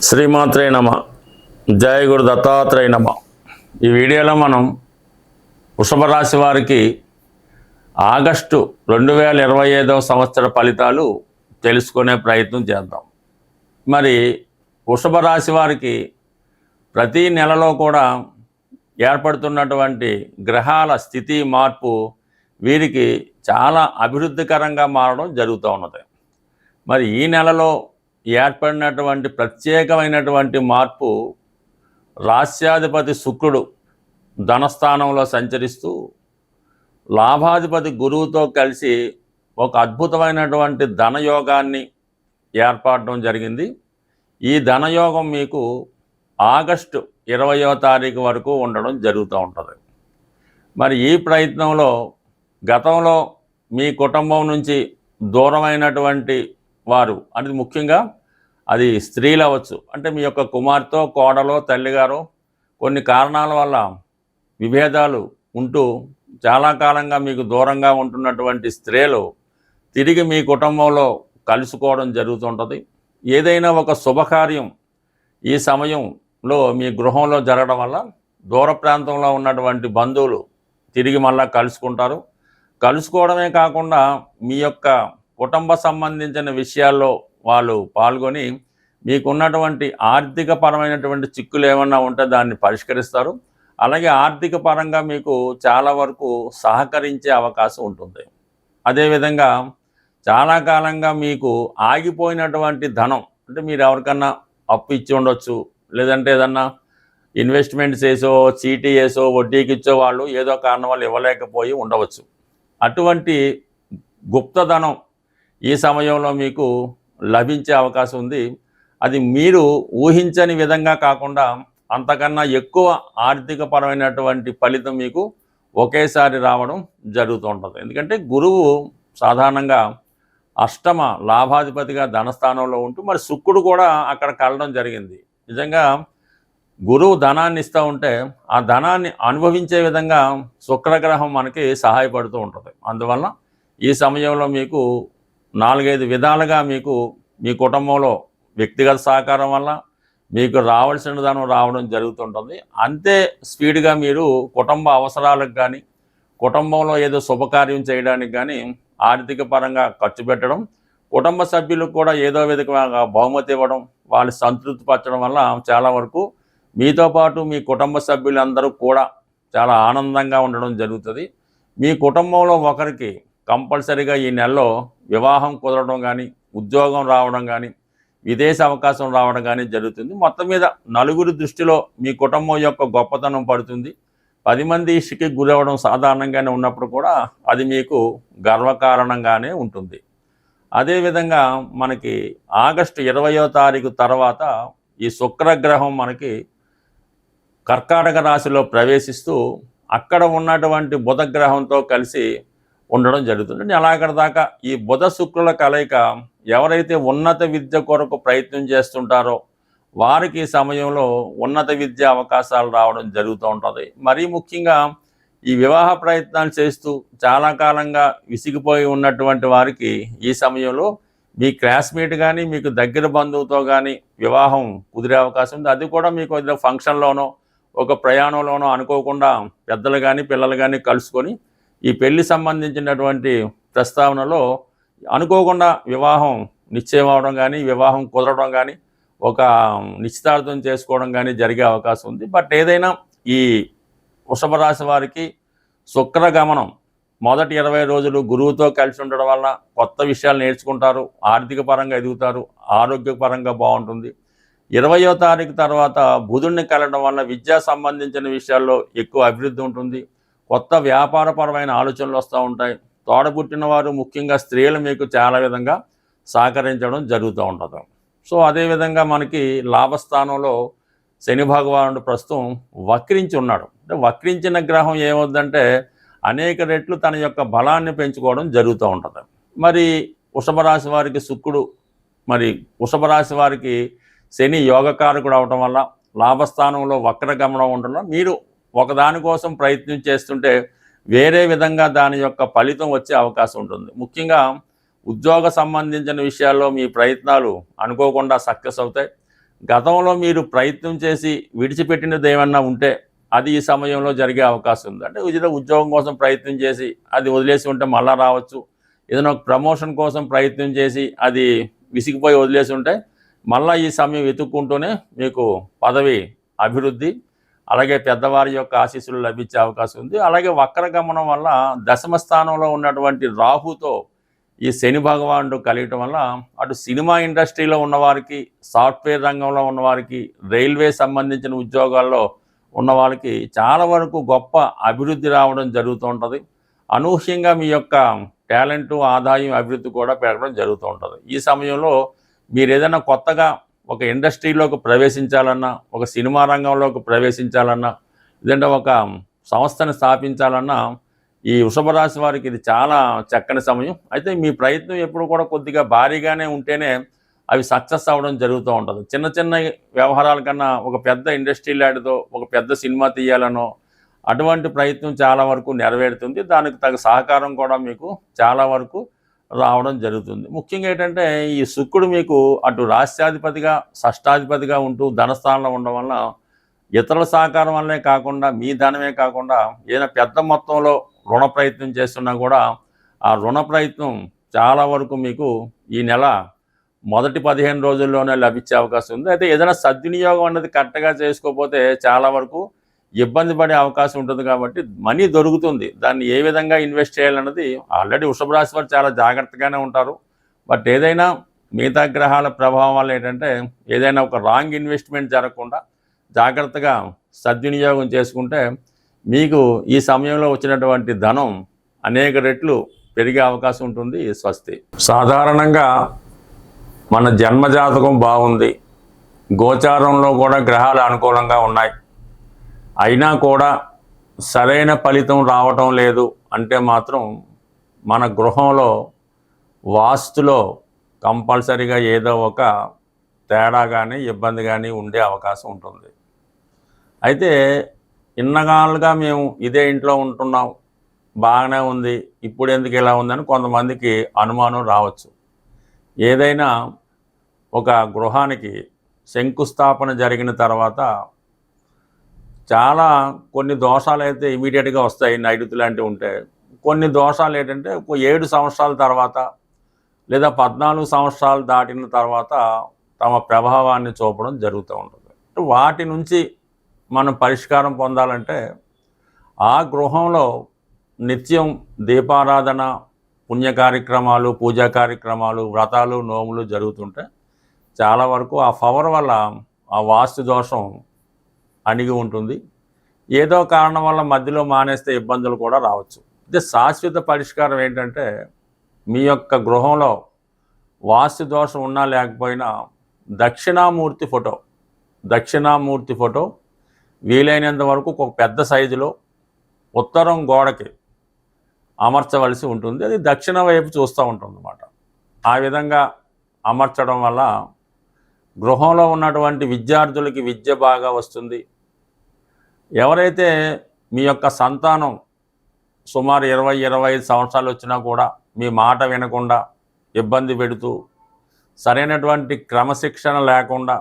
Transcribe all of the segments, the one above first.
శ్రీమాత్రే నమ. జయ గురు దత్తాత్రేయ నమ. ఈ వీడియోలో మనం వృషభ రాశి వారికి ఆగస్టు 2025 సంవత్సర ఫలితాలు తెలుసుకునే ప్రయత్నం చేద్దాం. మరి వృషభ రాశి వారికి ప్రతి నెలలో కూడా ఏర్పడుతున్నటువంటి గ్రహాల స్థితి మార్పు వీరికి చాలా అభివృద్ధికరంగా మారడం జరుగుతూ ఉన్నది. మరి ఈ నెలలో ఏర్పడినటువంటి ప్రత్యేకమైనటువంటి మార్పు, రాస్యాధిపతి శుక్రుడు ధనస్థానంలో సంచరిస్తూ లాభాధిపతి గురువుతో కలిసి ఒక అద్భుతమైనటువంటి ధనయోగాన్ని ఏర్పడడం జరిగింది. ఈ ధనయోగం మీకు ఆగస్టు 20వ తారీఖు వరకు ఉండడం జరుగుతూ ఉంటుంది. మరి ఈ ప్రయత్నంలో గతంలో మీ కుటుంబం నుంచి దూరమైనటువంటి వారు, అది ముఖ్యంగా అది స్త్రీలు అవ్వచ్చు, అంటే మీ యొక్క కుమార్తె, కోడలో, తల్లిగారు కొన్ని కారణాల వల్ల విభేదాలు ఉంటూ చాలా కాలంగా మీకు దూరంగా ఉంటున్నటువంటి స్త్రీలు తిరిగి మీ కుటుంబంలో కలుసుకోవడం జరుగుతుంటుంది. ఏదైనా ఒక శుభకార్యం ఈ సమయంలో మీ గృహంలో జరగడం వల్ల దూర ప్రాంతంలో ఉన్నటువంటి బంధువులు తిరిగి మళ్ళా కలుసుకుంటారు. కలుసుకోవడమే కాకుండా మీ యొక్క కుటుంబ సంబంధించిన విషయాల్లో వాళ్ళు పాల్గొని మీకున్నటువంటి ఆర్థిక పరమైనటువంటి చిక్కులు ఏమన్నా ఉంటే దాన్ని పరిష్కరిస్తారు. అలాగే ఆర్థిక పరంగా మీకు చాలా వరకు సహకరించే అవకాశం ఉంటుంది. అదేవిధంగా చాలా కాలంగా మీకు ఆగిపోయినటువంటి ధనం, అంటే మీరు ఎవరికన్నా అప్పు ఇచ్చి ఉండొచ్చు, లేదంటే ఏదన్నా ఇన్వెస్ట్మెంట్స్ వేసో, చీటీ వేసో, వడ్డీకి ఇచ్చో వాళ్ళు ఏదో కారణం వల్ల ఇవ్వలేకపోయి ఉండవచ్చు. అటువంటి గుప్తధనం ఈ సమయంలో మీకు లభించే అవకాశం ఉంది. అది మీరు ఊహించని విధంగా కాకుండా అంతకన్నా ఎక్కువ ఆర్థిక పరమైనటువంటి ఫలితం మీకు ఒకేసారి రావడం జరుగుతూ ఉంటుంది. ఎందుకంటే గురువు సాధారణంగా అష్టమ లాభాధిపతిగా ధనస్థానంలో ఉంటూ మరి శుక్రుడు కూడా అక్కడ కలడం జరిగింది. నిజంగా గురువు ధనాన్ని ఇస్తూ ఉంటే ఆ ధనాన్ని అనుభవించే విధంగా శుక్రగ్రహం మనకి సహాయపడుతూ ఉంటుంది. అందువల్ల ఈ సమయంలో మీకు 4-5 విధాలుగా మీకు మీ కుటుంబంలో వ్యక్తిగత సహకారం వల్ల మీకు రావాల్సిన ధనం రావడం జరుగుతుంటుంది. అంతే స్పీడ్గా మీరు కుటుంబ అవసరాలకు కానీ, కుటుంబంలో ఏదో శుభకార్యం చేయడానికి కానీ ఆర్థిక పరంగా ఖర్చు పెట్టడం, కుటుంబ సభ్యులకు కూడా ఏదో విధంగా బహుమతి ఇవ్వడం, వాళ్ళు సంతృప్తి పరచడం వల్ల చాలా వరకు మీతో పాటు మీ కుటుంబ సభ్యులందరూ కూడా చాలా ఆనందంగా ఉండడం జరుగుతుంది. మీ కుటుంబంలో ఒకరికి కంపల్సరీగా ఈ నెలలో వివాహం కుదరడం కానీ, ఉద్యోగం రావడం కానీ, విదేశ అవకాశం రావడం కానీ జరుగుతుంది. మొత్తం మీద నలుగురి దృష్టిలో మీ కుటుంబం యొక్క గొప్పతనం పడుతుంది. 10 మంది ఇష్టికి గురవడం సాధారణంగానే ఉన్నప్పుడు కూడా అది మీకు గర్వకారణంగానే ఉంటుంది. అదేవిధంగా మనకి ఆగస్టు 20వ తారీఖు తర్వాత ఈ శుక్రగ్రహం మనకి కర్కాటక రాశిలో ప్రవేశిస్తూ అక్కడ ఉన్నటువంటి బుధగ్రహంతో కలిసి ఉండడం జరుగుతుంది. అలాగ దాకా ఈ బుధ శుక్రుల కలయిక ఎవరైతే ఉన్నత విద్య కొరకు ప్రయత్నం చేస్తుంటారో వారికి ఈ సమయంలో ఉన్నత విద్య అవకాశాలు రావడం జరుగుతూ ఉంటుంది. మరీ ముఖ్యంగా ఈ వివాహ ప్రయత్నాలు చేస్తూ చాలా కాలంగా విసిగిపోయి ఉన్నటువంటి వారికి ఈ సమయంలో మీ క్లాస్మేట్ కానీ, మీకు దగ్గర బంధువుతో కానీ వివాహం కుదిరే అవకాశం ఉంది. అది కూడా మీకు ఫంక్షన్లోనో, ఒక ప్రయాణంలోనో అనుకోకుండా పెద్దలు కానీ, పిల్లలు కానీ కలుసుకొని ఈ పెళ్లి సంబంధించినటువంటి ప్రస్తావనలో అనుకోకుండా వివాహం నిశ్చయం అవడం కానీ, వివాహం కుదరడం కానీ, ఒక నిశ్చితార్థం చేసుకోవడం కానీ జరిగే అవకాశం ఉంది. బట్ ఏదైనా ఈ వృషభ రాశి వారికి శుక్రగమనం మొదటి 20 రోజులు గురువుతో కలిసి ఉండడం వల్ల కొత్త విషయాలు నేర్చుకుంటారు, ఆర్థిక పరంగా ఎదుగుతారు, ఆరోగ్యపరంగా బాగుంటుంది. 20వ తారీఖు తర్వాత బుధుడిని కలవడం వల్ల విద్యా సంబంధించిన విషయాల్లో ఎక్కువ అభివృద్ధి ఉంటుంది. కొత్త వ్యాపారపరమైన ఆలోచనలు వస్తూ ఉంటాయి. తోడబుట్టిన వారు, ముఖ్యంగా స్త్రీలు మీకు చాలా విధంగా సహకరించడం జరుగుతూ ఉంటుంది. సో అదేవిధంగా మనకి లాభస్థానంలో శని భగవానుడు ప్రస్తుతం వక్రించి ఉన్నాడు. అంటే వక్రించిన గ్రహం ఏమవుతుందంటే అనేక రెట్లు తన యొక్క బలాన్ని పెంచుకోవడం జరుగుతూ ఉంటుంది. మరి వృషభ రాశి వారికి శుక్రుడు, మరి వృషభ రాశి వారికి శని యోగకారకుడు అవటం వల్ల లాభస్థానంలో వక్రగమనం ఉండడం, మీరు ఒకదానికోసం ప్రయత్నం చేస్తుంటే వేరే విధంగా దాని యొక్క ఫలితం వచ్చే అవకాశం ఉంటుంది. ముఖ్యంగా ఉద్యోగ సంబంధించిన విషయాల్లో మీ ప్రయత్నాలు అనుకోకుండా సక్సెస్ అవుతాయి. గతంలో మీరు ప్రయత్నం చేసి విడిచిపెట్టినది ఏమన్నా ఉంటే అది ఈ సమయంలో జరిగే అవకాశం ఉంది. అంటే ఏదో ఉద్యోగం కోసం ప్రయత్నం చేసి అది వదిలేసి ఉంటే మళ్ళా రావచ్చు. ఏదైనా ఒక ప్రమోషన్ కోసం ప్రయత్నం చేసి అది విసిగిపోయి వదిలేసి ఉంటే మళ్ళీ ఈ సమయం వెతుక్కుంటూనే మీకు పదవి అభివృద్ధి, అలాగే పెద్దవారి యొక్క ఆశీస్సులు లభించే అవకాశం ఉంది. అలాగే వక్ర గమనం వల్ల దశమ స్థానంలో ఉన్నటువంటి రాహుతో ఈ శని భగవానుడు కలియటం వల్ల అటు సినిమా ఇండస్ట్రీలో ఉన్నవారికి, సాఫ్ట్వేర్ రంగంలో ఉన్నవారికి, రైల్వే సంబంధించిన ఉద్యోగాల్లో ఉన్న వాళ్ళకి చాలా వరకు గొప్ప అభివృద్ధి రావడం జరుగుతూ ఉంటుంది. అనూహ్యంగా మీ యొక్క టాలెంటు, ఆదాయం, అభివృద్ధి కూడా పెరగడం జరుగుతూ ఉంటుంది. ఈ సమయంలో మీరు ఏదైనా కొత్తగా ఒక ఇండస్ట్రీలోకి ప్రవేశించాలన్నా, ఒక సినిమా రంగంలోకి ప్రవేశించాలన్నా, లేదంటే ఒక సంస్థను స్థాపించాలన్నా ఈ వృషభ రాశి వారికి ఇది చాలా చక్కని సమయం. అయితే మీ ప్రయత్నం ఎప్పుడు కూడా కొద్దిగా భారీగానే ఉంటేనే అవి సక్సెస్ అవ్వడం జరుగుతూ ఉంటుంది. చిన్న చిన్న వ్యవహారాల కన్నా ఒక పెద్ద ఇండస్ట్రీ లాంటిదో, ఒక పెద్ద సినిమా తీయాలనో అటువంటి ప్రయత్నం చాలా వరకు నెరవేరుతుంది. దానికి తగ్గ సహకారం కూడా మీకు చాలా వరకు రావడం జరుగుతుంది. ముఖ్యంగా ఏంటంటే ఈ శుక్రుడు మీకు అటు రాష్ట్రాధిపతిగా, షష్టాధిపతిగా ఉంటూ ధనస్థానంలో ఉండడం వల్ల ఇతరుల సహకారం వల్లే కాకుండా, మీ ధనమే కాకుండా ఏదైనా పెద్ద మొత్తంలో రుణ ప్రయత్నం చేస్తున్నా కూడా ఆ రుణ ప్రయత్నం చాలా వరకు మీకు ఈ నెల మొదటి 15 రోజుల్లోనే లభించే అవకాశం ఉంది. అయితే ఏదైనా సద్వినియోగం అనేది కరెక్ట్గా చేసుకోకపోతే చాలా వరకు ఇబ్బంది పడే అవకాశం ఉంటుంది. కాబట్టి మనీ దొరుకుతుంది, దాన్ని ఏ విధంగా ఇన్వెస్ట్ చేయాలన్నది ఆల్రెడీ వృషభ రాశి వారు చాలా జాగ్రత్తగానే ఉంటారు. బట్ ఏదైనా మిగతా గ్రహాల ప్రభావం వల్ల ఏంటంటే ఏదైనా ఒక రాంగ్ ఇన్వెస్ట్మెంట్ జరగకుండా జాగ్రత్తగా సద్వినియోగం చేసుకుంటే మీకు ఈ సమయంలో వచ్చినటువంటి ధనం అనేక రెట్లు పెరిగే అవకాశం ఉంటుంది. స్వస్తి. సాధారణంగా మన జన్మజాతకం బాగుంది, గోచారంలో కూడా గ్రహాలు అనుకూలంగా ఉన్నాయి, అయినా కూడా సరైన ఫలితం రావటం లేదు అంటే మాత్రం మన గృహంలో వాస్తులో కంపల్సరీగా ఏదో ఒక తేడా కానీ ఇబ్బంది కానీ ఉండే అవకాశం ఉంటుంది. అయితే ఇన్నగాళ్ళుగా మేము ఇదే ఇంట్లో ఉంటున్నాం, బాగానే ఉంది, ఇప్పుడు ఎందుకు ఇలా ఉందని కొంతమందికి అనుమానం రావచ్చు. ఏదైనా ఒక గృహానికి శంకుస్థాపన జరిగిన తర్వాత చాలా కొన్ని దోషాలు అయితే ఇమీడియట్గా వస్తాయి, నైరుతి లాంటివి ఉంటే. కొన్ని దోషాలు ఏంటంటే 7 సంవత్సరాల తర్వాత లేదా 14 సంవత్సరాలు దాటిన తర్వాత తమ ప్రభావాన్ని చూపడం జరుగుతూ ఉంటుంది. వాటి నుంచి మనం పరిష్కారం పొందాలంటే ఆ గృహంలో నిత్యం దీపారాధన, పుణ్య కార్యక్రమాలు, పూజా కార్యక్రమాలు, వ్రతాలు, నోములు జరుగుతుంటే చాలా వరకు ఆ పవర్ వల్ల ఆ వాస్తు దోషం అణిగి ఉంటుంది. ఏదో కారణం వల్ల మధ్యలో మానేస్తే ఇబ్బందులు కూడా రావచ్చు. అయితే శాశ్వత పరిష్కారం ఏంటంటే మీ యొక్క గృహంలో వాస్తు దోషం ఉన్నా లేకపోయినా దక్షిణామూర్తి ఫోటో వీలైనంత వరకు ఒక పెద్ద సైజులో ఉత్తరం గోడకి అమర్చవలసి ఉంటుంది. అది దక్షిణ వైపు చూస్తూ ఉంటుంది అన్నమాట. ఆ విధంగా అమర్చడం వల్ల గృహంలో ఉన్నటువంటి విద్యార్థులకి విద్య బాగా వస్తుంది. ఎవరైతే మీ యొక్క సంతానం సుమారు 20-25 సంవత్సరాలు వచ్చినా కూడా మీ మాట వినకుండా ఇబ్బంది పెడుతూ సరైనటువంటి క్రమశిక్షణ లేకుండా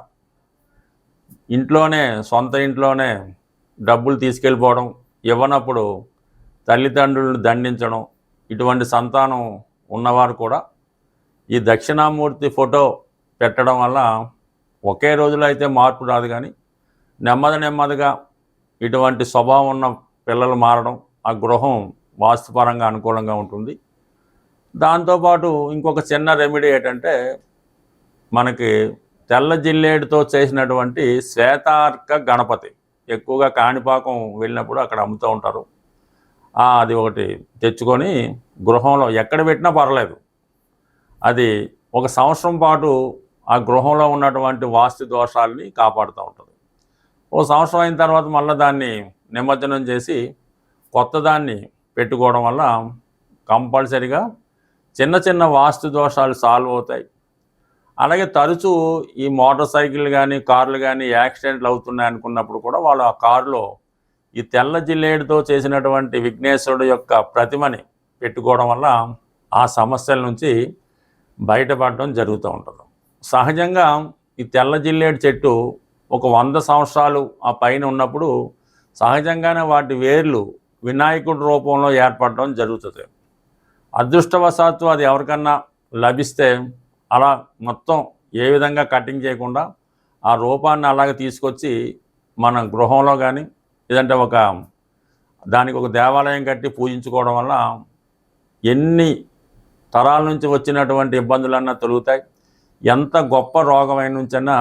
సొంత ఇంట్లోనే డబ్బులు తీసుకెళ్ళిపోవడం, ఇవ్వనప్పుడు తల్లిదండ్రులను దండించడం, ఇటువంటి సంతానం ఉన్నవారు కూడా ఈ దక్షిణామూర్తి ఫోటో పెట్టడం వల్ల ఒకే రోజులో అయితే మార్పు రాదు, కానీ నెమ్మదిగా ఇటువంటి స్వభావం ఉన్న పిల్లలు మారడం, ఆ గృహం వాస్తుపరంగా అనుకూలంగా ఉంటుంది. దాంతోపాటు ఇంకొక చిన్న రెమెడీ ఏంటంటే మనకి తెల్ల జిల్లేడుతో చేసినటువంటి శ్వేతార్క గణపతి ఎక్కువగా కాణిపాకం వెళ్ళినప్పుడు అక్కడ అమ్ముతూ ఉంటారు. అది ఒకటి తెచ్చుకొని గృహంలో ఎక్కడ పెట్టినా పర్లేదు, అది 1 సంవత్సరం పాటు ఆ గృహంలో ఉన్నటువంటి వాస్తు దోషాలని కాపాడుతూ ఉంటుంది. 1 సంవత్సరం అయిన తర్వాత మళ్ళీ దాన్ని నిమజ్జనం చేసి కొత్త దాన్ని పెట్టుకోవడం వల్ల కంపల్సరీగా చిన్న వాస్తు దోషాలు సాల్వ్ అవుతాయి. అలాగే తరచూ ఈ మోటార్ సైకిల్ కానీ కార్లు కానీ యాక్సిడెంట్లు అవుతున్నాయి అనుకున్నప్పుడు కూడా వాళ్ళు ఆ కారులో ఈ తెల్ల జిల్లేడుతో చేసినటువంటి విఘ్నేశ్వరుడు యొక్క ప్రతిమని పెట్టుకోవడం వల్ల ఆ సమస్యల నుంచి బయటపడడం జరుగుతూ ఉంటుంది. సహజంగా ఈ తెల్ల జిల్లేడు చెట్టు ఒక 100 సంవత్సరాలు ఆ పైన ఉన్నప్పుడు సహజంగానే వాటి వేర్లు వినాయకుడి రూపంలో ఏర్పడడం జరుగుతుంది. అదృష్టవశాత్తు అది ఎవరికన్నా లభిస్తే అలా మొత్తం ఏ విధంగా కటింగ్ చేయకుండా ఆ రూపాన్ని అలాగే తీసుకొచ్చి మన గృహంలో కానీ లేదంటే దానికి ఒక దేవాలయం కట్టి పూజించుకోవడం వల్ల ఎన్ని తరాల నుంచి వచ్చినటువంటి ఇబ్బందులన్నా తొలుగుతాయి. ఎంత గొప్ప రోగమైన నుంచైనా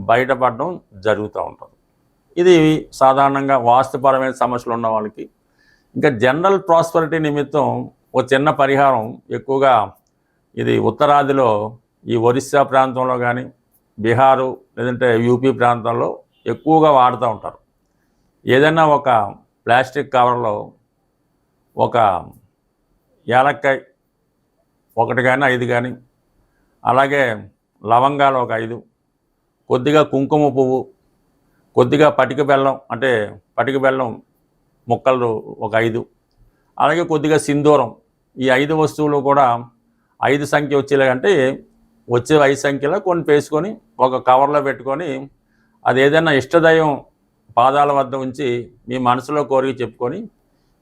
బయటపడడం జరుగుతూ ఉంటుంది. ఇది సాధారణంగా వాస్తుపరమైన సమస్యలు ఉన్న వాళ్ళకి. ఇంకా జనరల్ ప్రాస్పరిటీ నిమిత్తం ఒక చిన్న పరిహారం ఎక్కువగా ఇది ఉత్తరాదిలో ఈ ఒరిస్సా ప్రాంతంలో కానీ బీహారు లేదంటే యూపీ ప్రాంతంలో ఎక్కువగా వాడుతూ ఉంటారు. ఏదైనా ఒక ప్లాస్టిక్ కవర్లో ఒక యాలక్కాయ 1 కానీ 5 కానీ, అలాగే లవంగాలు ఒక 5, కొద్దిగా కుంకుమ పువ్వు, కొద్దిగా పటిక బెల్లం అంటే పటిక బెల్లం ముక్కలు ఒక 5, అలాగే కొద్దిగా సింధూరం. ఈ 5 వస్తువులు కూడా 5 సంఖ్య వచ్చేలాగంటే వచ్చే 5 సంఖ్యలో కొన్ని వేసుకొని ఒక కవర్లో పెట్టుకొని అది ఏదైనా ఇష్టదైవం పాదాల వద్ద ఉంచి మీ మనసులో కోరిక చెప్పుకొని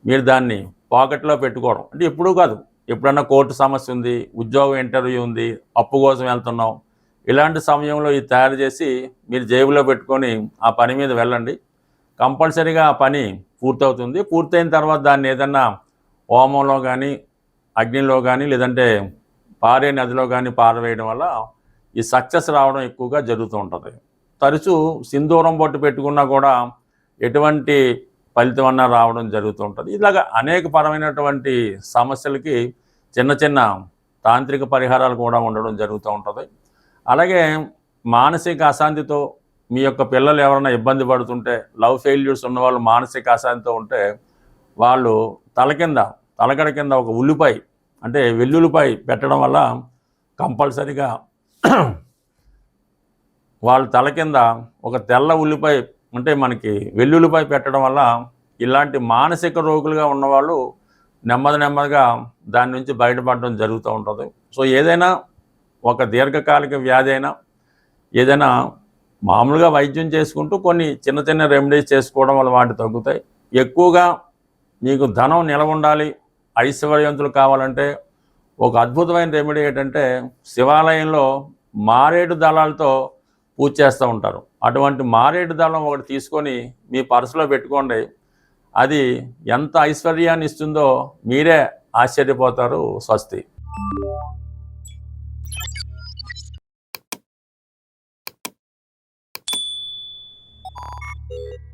మీరు దాన్ని పాకెట్లో పెట్టుకోవడం. అంటే ఎప్పుడూ కాదు, ఎప్పుడన్నా కోర్టు సమస్య ఉంది, ఉద్యోగం ఇంటర్వ్యూ ఉంది, అప్పు కోసం వెళ్తున్నాం, ఇలాంటి సమయంలో ఇది తయారు చేసి మీరు జేబులో పెట్టుకొని ఆ పని మీద వెళ్ళండి. కంపల్సరీగా ఆ పని పూర్తవుతుంది. పూర్తయిన తర్వాత దాన్ని ఏదన్నా హోమంలో కానీ అగ్నిలో కానీ లేదంటే పారే నదిలో కానీ పారవేయడం వల్ల ఈ సక్సెస్ రావడం ఎక్కువగా జరుగుతూ ఉంటుంది. తరచూ సింధూరం బొట్టు పెట్టుకున్నా కూడా ఎటువంటి ఫలితం అన్నా రావడం జరుగుతూ ఉంటుంది. ఇలాగ అనేక పరమైనటువంటి సమస్యలకి చిన్న చిన్న తాంత్రిక పరిహారాలు కూడా ఉండడం జరుగుతూ ఉంటుంది. అలాగే మానసిక అశాంతితో మీ యొక్క పిల్లలు ఎవరైనా ఇబ్బంది పడుతుంటే, లవ్ ఫెయిల్యూర్స్ ఉన్నవాళ్ళు మానసిక అశాంతితో ఉంటే వాళ్ళు తలగడ కింద ఒక ఉల్లిపాయ అంటే వెల్లుల్లిపాయ పెట్టడం వల్ల కంపల్సరీగా వాళ్ళ తల కింద ఒక తెల్ల ఉల్లిపాయ అంటే మనకి వెల్లుల్లిపాయ పెట్టడం వల్ల ఇలాంటి మానసిక రోగులుగా ఉన్నవాళ్ళు నెమ్మదిగా దాని నుంచి బయటపడడం జరుగుతూ ఉంటుంది. సో ఏదైనా ఒక దీర్ఘకాలిక వ్యాధి అయినా ఏదైనా మామూలుగా వైద్యం చేసుకుంటూ కొన్ని చిన్న చిన్న రెమెడీస్ చేసుకోవడం వల్ల వాటి తగ్గుతాయి. ఎక్కువగా మీకు ధనం నిలవ ఉండాలి, ఐశ్వర్యవంతులు కావాలంటే ఒక అద్భుతమైన రెమెడీ ఏంటంటే శివాలయంలో మారేడు దళాలతో పూజ చేస్తూ ఉంటారు. అటువంటి మారేడు దళం ఒకటి తీసుకొని మీ పర్సులో పెట్టుకోండి. అది ఎంత ఐశ్వర్యాన్ని ఇస్తుందో మీరే ఆశ్చర్యపోతారు. స్వస్తి. you